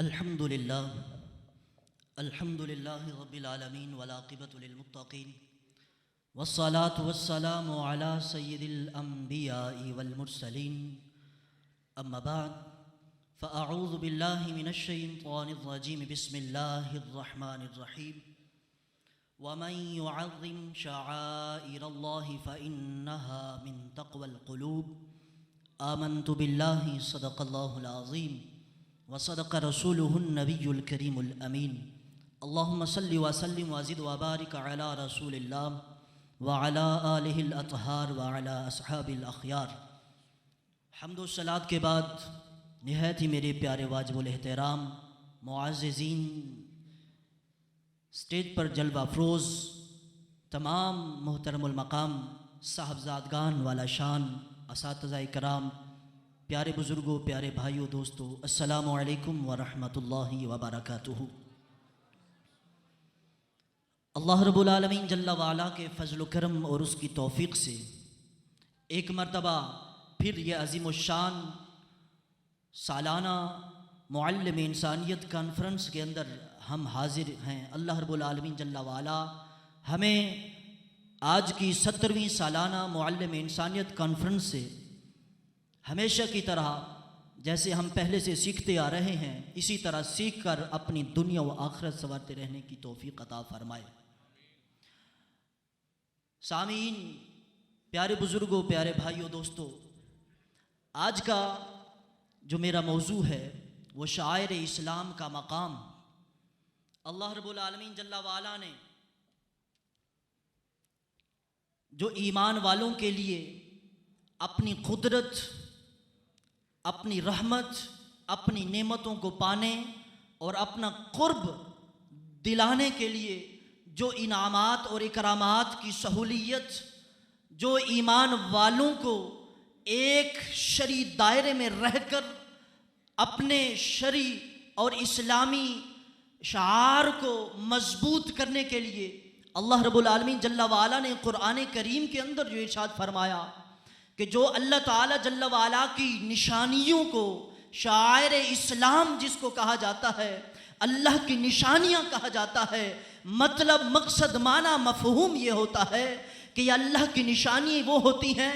الحمد لله رب العالمين والعاقبة للمتقين والصلاة والسلام على سيد الأنبياء والمرسلين أما بعد فأعوذ بالله من الشيطان الرجيم بسم الله الرحمن الرحيم ومن يعظم شعائر الله فإنها من تقوى القلوب آمنت بالله صدق الله العظيم وصدق رسوله النبي الكريم الأمين اللهم صل وسلم وزد وبارك على رسول الله وعلى آلہ الاطہار وعلى اصحاب الاخیار۔ حمد و صلات کے بعد نہایت ہی میرے پیارے واجب الاحترام معززین، اسٹیج پر جلوہ افروز تمام محترم المقام صاحبزادگان والا شان اساتذہ کرام، پیارے بزرگوں، پیارے بھائیوں، دوستوں، السلام علیکم ورحمۃ اللہ وبرکاتہ۔ اللہ رب العالمین جل وعلا کے فضل و کرم اور اس کی توفیق سے ایک مرتبہ پھر یہ عظیم الشان سالانہ معلم انسانیت کانفرنس کے اندر ہم حاضر ہیں۔ اللہ رب العالمین جل وعلا ہمیں آج کی 70ویں سالانہ معلم انسانیت کانفرنس سے ہمیشہ کی طرح جیسے ہم پہلے سے سیکھتے آ رہے ہیں اسی طرح سیکھ کر اپنی دنیا و آخرت سنوارتے رہنے کی توفیق عطا فرمائے۔ سامعین، پیارے بزرگوں، پیارے بھائیوں، دوستوں، آج کا جو میرا موضوع ہے وہ شعائر اسلام کا مقام۔ اللہ رب العالمین جل وعلا نے جو ایمان والوں کے لیے اپنی قدرت، اپنی رحمت، اپنی نعمتوں کو پانے اور اپنا قرب دلانے کے لیے جو انعامات اور اکرامات کی سہولیت، جو ایمان والوں کو ایک شرعی دائرے میں رہ کر اپنے شرعی اور اسلامی شعار کو مضبوط کرنے کے لیے اللہ رب العالمین جل وعلا نے قرآن کریم کے اندر جو ارشاد فرمایا کہ جو اللہ تعالی جل وعلا کی نشانیوں کو، شعائر اسلام جس کو کہا جاتا ہے، اللہ کی نشانیاں کہا جاتا ہے، مطلب مقصد معنی مفہوم یہ ہوتا ہے کہ یہ اللہ کی نشانی وہ ہوتی ہیں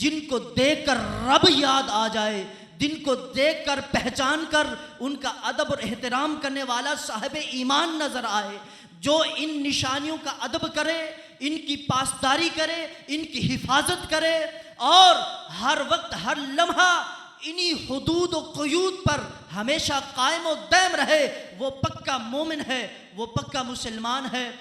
جن کو دیکھ کر رب یاد آ جائے، جن کو دیکھ کر پہچان کر ان کا ادب اور احترام کرنے والا صاحب ایمان نظر آئے، جو ان نشانیوں کا ادب کرے، ان کی پاسداری کرے، ان کی حفاظت کرے اور ہر وقت ہر لمحہ انہی حدود و قیود پر ہمیشہ قائم و دائم رہے، وہ پکا مومن ہے، وہ پکا مسلمان ہے۔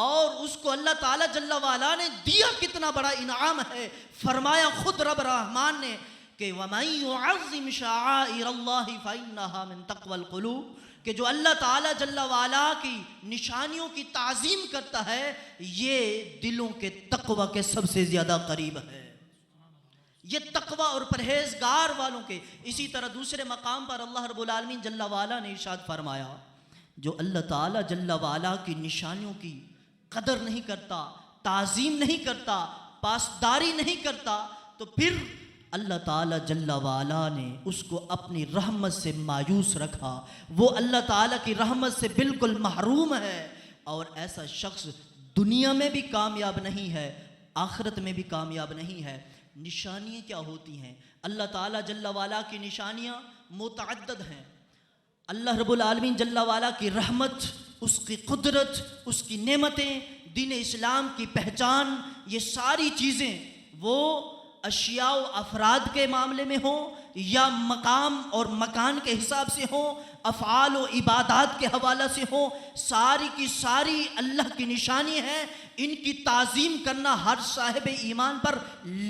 اور اس کو اللہ تعالیٰ جل وعلا نے دیا کتنا بڑا انعام ہے، فرمایا خود رب رحمان نے کہ وَمَن يُعَظِّمْ شَعَائِرَ اللَّهِ فَإِنَّهَا مِن تَقْوَى الْقُلُوبِ کہ جو اللہ تعالیٰ جل وعلا کی نشانیوں کی تعظیم کرتا ہے یہ دلوں کے تقوی کے سب سے زیادہ قریب ہے، یہ تقوی اور پرہیزگار والوں کے۔ اسی طرح دوسرے مقام پر اللہ رب العالمین جل وعلا نے ارشاد فرمایا جو اللہ تعالیٰ جل وعلا کی نشانیوں کی قدر نہیں کرتا، تعظیم نہیں کرتا، پاسداری نہیں کرتا، تو پھر اللہ تعالیٰ جل وعلا نے اس کو اپنی رحمت سے مایوس رکھا، وہ اللہ تعالیٰ کی رحمت سے بالکل محروم ہے، اور ایسا شخص دنیا میں بھی کامیاب نہیں ہے، آخرت میں بھی کامیاب نہیں ہے۔ نشانیاں کیا ہوتی ہیں؟ اللہ تعالیٰ جل وعلا کی نشانیاں متعدد ہیں۔ اللہ رب العالمین جل وعلا کی رحمت، اس کی قدرت، اس کی نعمتیں، دین اسلام کی پہچان، یہ ساری چیزیں وہ اشیاء و افراد کے معاملے میں ہوں یا مقام اور مکان کے حساب سے ہوں، افعال و عبادات کے حوالہ سے ہوں، ساری کی ساری اللہ کی نشانی ہے، ان کی تعظیم کرنا ہر صاحب ایمان پر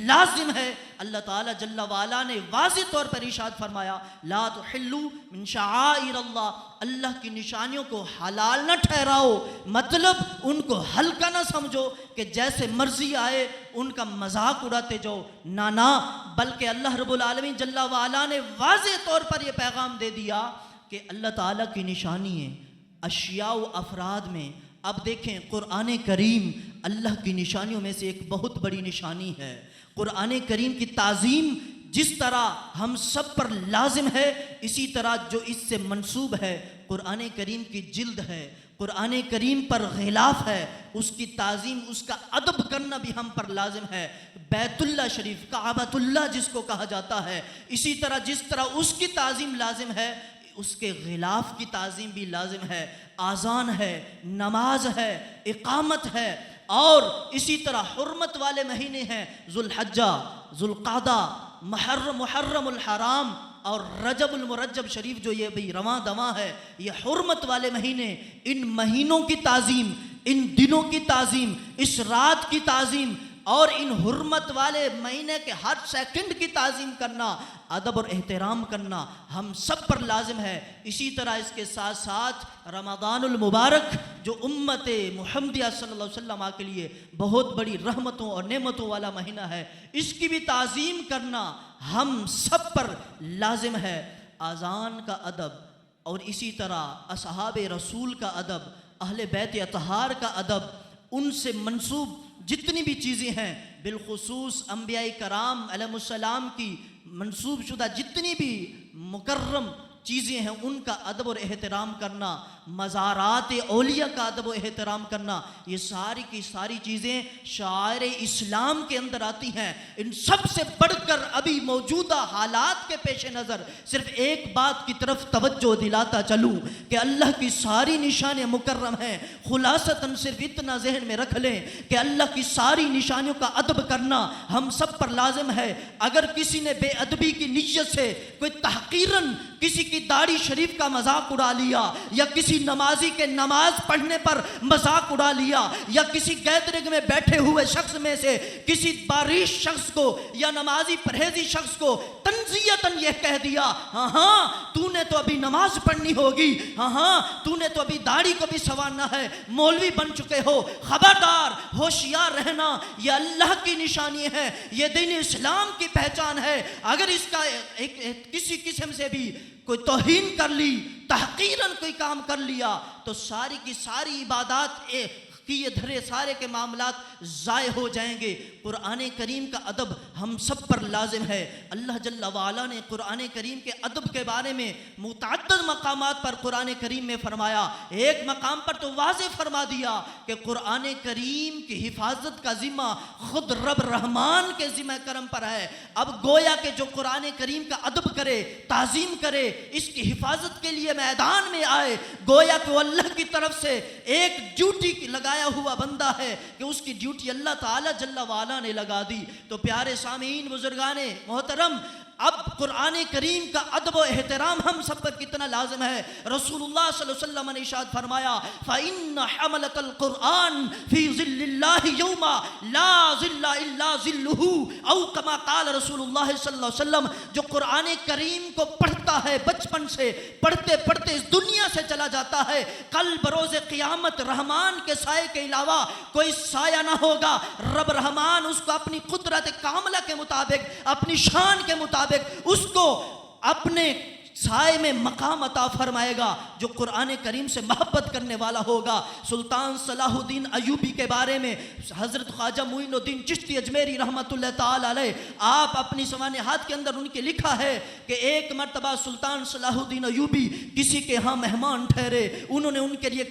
لازم ہے۔ اللہ تعالیٰ جل وعلا نے واضح طور پر ارشاد فرمایا لا تحلوا من شعائر اللہ، اللہ کی نشانیوں کو حلال نہ ٹھہراؤ، مطلب ان کو ہلکا نہ سمجھو کہ جیسے مرضی آئے ان کا مذاق اڑاتے جاؤ، نہ بلکہ اللہ رب العالمین جل وعلا نے واضح طور پر یہ پیغام دے دیا کہ اللہ تعالیٰ کی نشانی ہے اشیاء و افراد میں۔ اب دیکھیں قرآن کریم اللہ کی نشانیوں میں سے ایک بہت بڑی نشانی ہے۔ قرآن کریم کی تعظیم جس طرح ہم سب پر لازم ہے اسی طرح جو اس سے منسوب ہے قرآن کریم کی جلد ہے، قرآن کریم پر غلاف ہے، اس کی تعظیم، اس کا ادب کرنا بھی ہم پر لازم ہے۔ بیت اللہ شریف، کعبۃ اللہ جس کو کہا جاتا ہے، اسی طرح جس طرح اس کی تعظیم لازم ہے اس کے غلاف کی تعظیم بھی لازم ہے۔ آذان ہے، نماز ہے، اقامت ہے، اور اسی طرح حرمت والے مہینے ہیں ذوالحجہ، ذوالقعدہ، محرم الحرام اور رجب المرجب شریف جو یہ بھی رواں دواں ہے، یہ حرمت والے مہینے، ان مہینوں کی تعظیم، ان دنوں کی تعظیم، اس رات کی تعظیم اور ان حرمت والے مہینے کے ہر سیکنڈ کی تعظیم کرنا، ادب اور احترام کرنا ہم سب پر لازم ہے۔ اسی طرح اس کے ساتھ ساتھ رمضان المبارک جو امت محمدیہ صلی اللہ علیہ وسلم کے لیے بہت بڑی رحمتوں اور نعمتوں والا مہینہ ہے، اس کی بھی تعظیم کرنا ہم سب پر لازم ہے۔ اذان کا ادب اور اسی طرح اصحاب رسول کا ادب، اہل بیت اطہار کا ادب، ان سے منسوب جتنی بھی چیزیں ہیں، بالخصوص انبیاء کرام علیہ السلام کی منسوب شدہ جتنی بھی مکرم چیزیں ہیں ان کا ادب اور احترام کرنا، مزارات اولیاء کا ادب و احترام کرنا، یہ ساری کی ساری چیزیں شعائر اسلام کے اندر آتی ہیں۔ ان سب سے بڑھ کر ابھی موجودہ حالات کے پیش نظر صرف ایک بات کی طرف توجہ دلاتا چلوں کہ اللہ کی ساری نشانیں مکرم ہیں، خلاصتاً صرف اتنا ذہن میں رکھ لیں کہ اللہ کی ساری نشانیوں کا ادب کرنا ہم سب پر لازم ہے۔ اگر کسی نے بے ادبی کی نیت سے کوئی تحقیراً کسی کی داڑھی شریف کا مذاق اڑا لیا، یا کسی نمازی کے نماز پڑھنے پر مذاق اڑا لیا، یا کسی گیدرنگ میں بیٹھے ہوئے شخص میں سے کسی باریش شخص کو یا نمازی پرہیزی شخص کو تنزیتاً یہ کہہ دیا، ہاں تو نے تو ابھی نماز پڑھنی ہوگی، ہاں تو نے تو ابھی داڑھی کو بھی سنوارنا ہے، مولوی بن چکے ہو، خبردار ہوشیار رہنا، یہ اللہ کی نشانی ہے، یہ دین اسلام کی پہچان ہے۔ اگر اس کا کسی قسم سے بھی کوئی توہین کر لی، تحقیراً کوئی کام کر لیا، تو ساری کی ساری عبادات کیے دھرے سارے کے معاملات ضائع ہو جائیں گے۔ قرآن کریم کا ادب ہم سب پر لازم ہے۔ اللہ جل وعلا نے قرآن کریم کے ادب کے بارے میں متعدد مقامات پر قرآن کریم میں فرمایا، ایک مقام پر تو واضح فرما دیا کہ قرآن کریم کی حفاظت کا ذمہ خود رب رحمان کے ذمہ کرم پر ہے۔ اب گویا کہ جو قرآن کریم کا ادب کرے، تعظیم کرے، اس کی حفاظت کے لیے میدان میں آئے، گویا کہ وہ اللہ کی طرف سے ایک ڈیوٹی لگایا ہوا بندہ ہے کہ اس کی ڈیوٹی اللہ تعالی جل وعلا نے لگا دی۔ تو پیارے سامعین، بزرگان محترم، اب قرآن کریم کا ادب و احترام ہم سب پر کتنا لازم ہے۔ رسول اللہ صلی اللہ علیہ وسلم نے ارشاد فرمایا، فَإِنَّ حَمَلَةَ الْقُرْآنِ فِي ظِلِّ اللَّهِ يَوْمَ لَا ظِلَّ إِلَّا ظِلُّهُ، او کما قال رسول اللہ صلی اللہ علیہ وسلم، جو قرآن کریم کو پڑھتا ہے، بچپن سے پڑھتے پڑھتے اس دنیا سے چلا جاتا ہے، کل بروز قیامت رحمان کے سائے کے علاوہ کوئی سایہ نہ ہوگا۔ رب رحمان اس کو اپنی قدرت کاملہ کے مطابق، اپنی شان کے مطابق اس کو اپنے سائے میں مقام عطا فرمائے گا جو قرآن کریم سے محبت کرنے والا ہوگا۔ سلطان صلاح الدین ایوبی کے بارے میں حضرت خواجہ معین الدین چشتی اجمیری رحمۃ اللہ تعالی علیہ، آپ اپنی سوانحات کے اندر ان کے لکھا ہے کہ ایک مرتبہ سلطان صلاح الدین ایوبی کسی کے ہاں مہمان ٹھہرے، انہوں نے ان کے لیے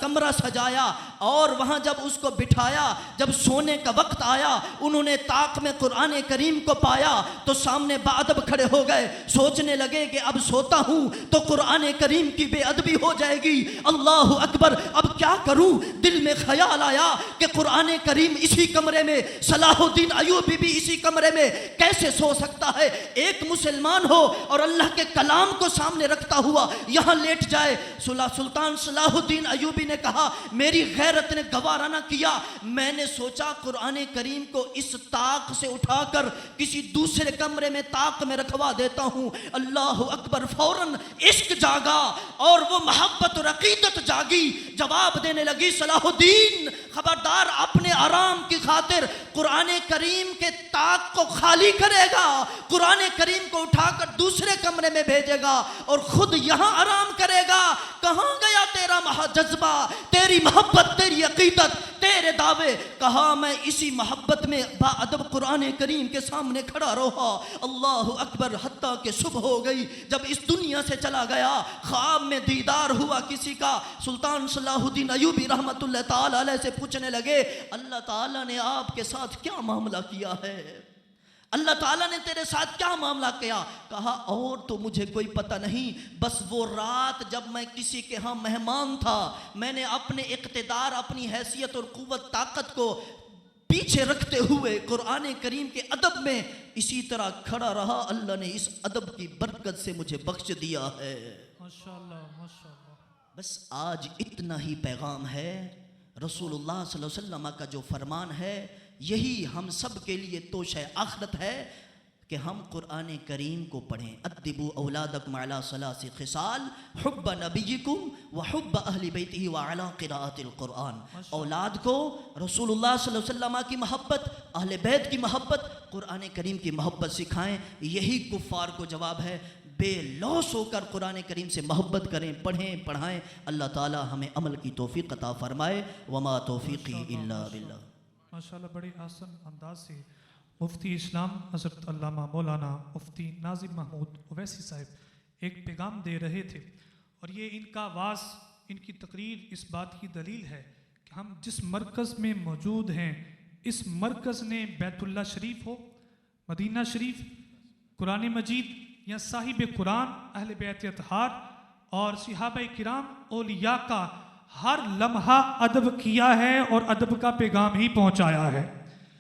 کمرہ سجایا اور وہاں جب اس کو بٹھایا، جب سونے کا وقت آیا، انہوں نے طاق میں قرآن کریم کو پایا تو سامنے باادب کھڑے ہو گئے، سوچنے لگے کہ اب سوتا ہوں تو قرآن کریم کی بے ادبی ہو جائے گی، اللہ اکبر، اب کیا کروں؟ دل میں خیال آیا کہ قرآن کریم اسی کمرے میں، صلاح الدین ایوبی بھی اسی کمرے میں کیسے سو سکتا ہے؟ ایک مسلمان ہو اور اللہ کے کلام کو سامنے رکھتا ہوا یہاں لیٹ جائے۔ سلطان صلاح الدین ایوبی نے کہا، میری غیرت نے گوارا نہ کیا، میں نے سوچا قرآن کریم کو اس طاق سے اٹھا کر کسی دوسرے کمرے میں طاق میں رکھوا دیتا ہوں۔ اللہ اکبر، فوراً عشق جاگا اور وہ محبت اور عقیدت جاگی، جواب دینے لگی، صلاح الدین خبردار، اپنے آرام کی خاطر قرآن کریم کے طاق کو خالی کرے گا، قرآن کریم کو اٹھا کر دوسرے کمرے میں بھیجے گا اور خود یہاں آرام کرے گا۔ کہاں گیا تیرا جذبہ، تیری محبت، تیری عقیدت، تیرا تیرے دعوے. کہا میں اسی محبت میں با ادب قرآن کریم کے سامنے کھڑا رہا. اللہ اکبر. حتیٰ کہ صبح ہو گئی. جب اس دنیا سے چلا گیا خواب میں دیدار ہوا کسی کا. سلطان صلاح الدین ایوبی رحمۃ اللہ تعالی علیہ سے پوچھنے لگے اللہ تعالیٰ نے آپ کے ساتھ کیا معاملہ کیا ہے؟ اللہ تعالیٰ نے تیرے ساتھ کیا معاملہ کیا؟ کہا اور تو مجھے کوئی پتہ نہیں، بس وہ رات جب میں کسی کے ہاں مہمان تھا میں نے اپنے اقتدار، اپنی حیثیت اور قوت طاقت کو پیچھے رکھتے ہوئے قرآن کریم کے ادب میں اسی طرح کھڑا رہا. اللہ نے اس ادب کی برکت سے مجھے بخش دیا ہے. ماشاءاللہ ماشاءاللہ. بس آج اتنا ہی پیغام ہے. رسول اللہ صلی اللہ علیہ وسلم کا جو فرمان ہے یہی ہم سب کے لیے توشہ آخرت ہے کہ ہم قرآن کریم کو پڑھیں. ادبوا اولادکم علی ثلاث خصال حب نبیکم وحب اہل بیتہ وعلی قراءۃ القرآن. اولاد کو رسول اللہ صلی اللہ علیہ وسلم کی محبت، اہل بیت کی محبت، قرآن کریم کی محبت سکھائیں. یہی کفار کو جواب ہے. بے لوث ہو کر قرآن کریم سے محبت کریں، پڑھیں، پڑھائیں. اللہ تعالی ہمیں عمل کی توفیق عطا فرمائے. وما توفیقی الا باللہ. ماشاءاللہ بڑی آسان انداز سے مفتی اسلام حضرت علامہ مولانا مفتی ناظم محمود اویسی صاحب ایک پیغام دے رہے تھے، اور یہ ان کا آواز، ان کی تقریر اس بات کی دلیل ہے کہ ہم جس مرکز میں موجود ہیں اس مرکز نے بیت اللہ شریف ہو، مدینہ شریف، قرآن مجید یا صاحب قرآن، اہل بیت اطہار اور صحابہ کرام، اولیاء کا ہر لمحہ ادب کیا ہے اور ادب کا پیغام ہی پہنچایا ہے.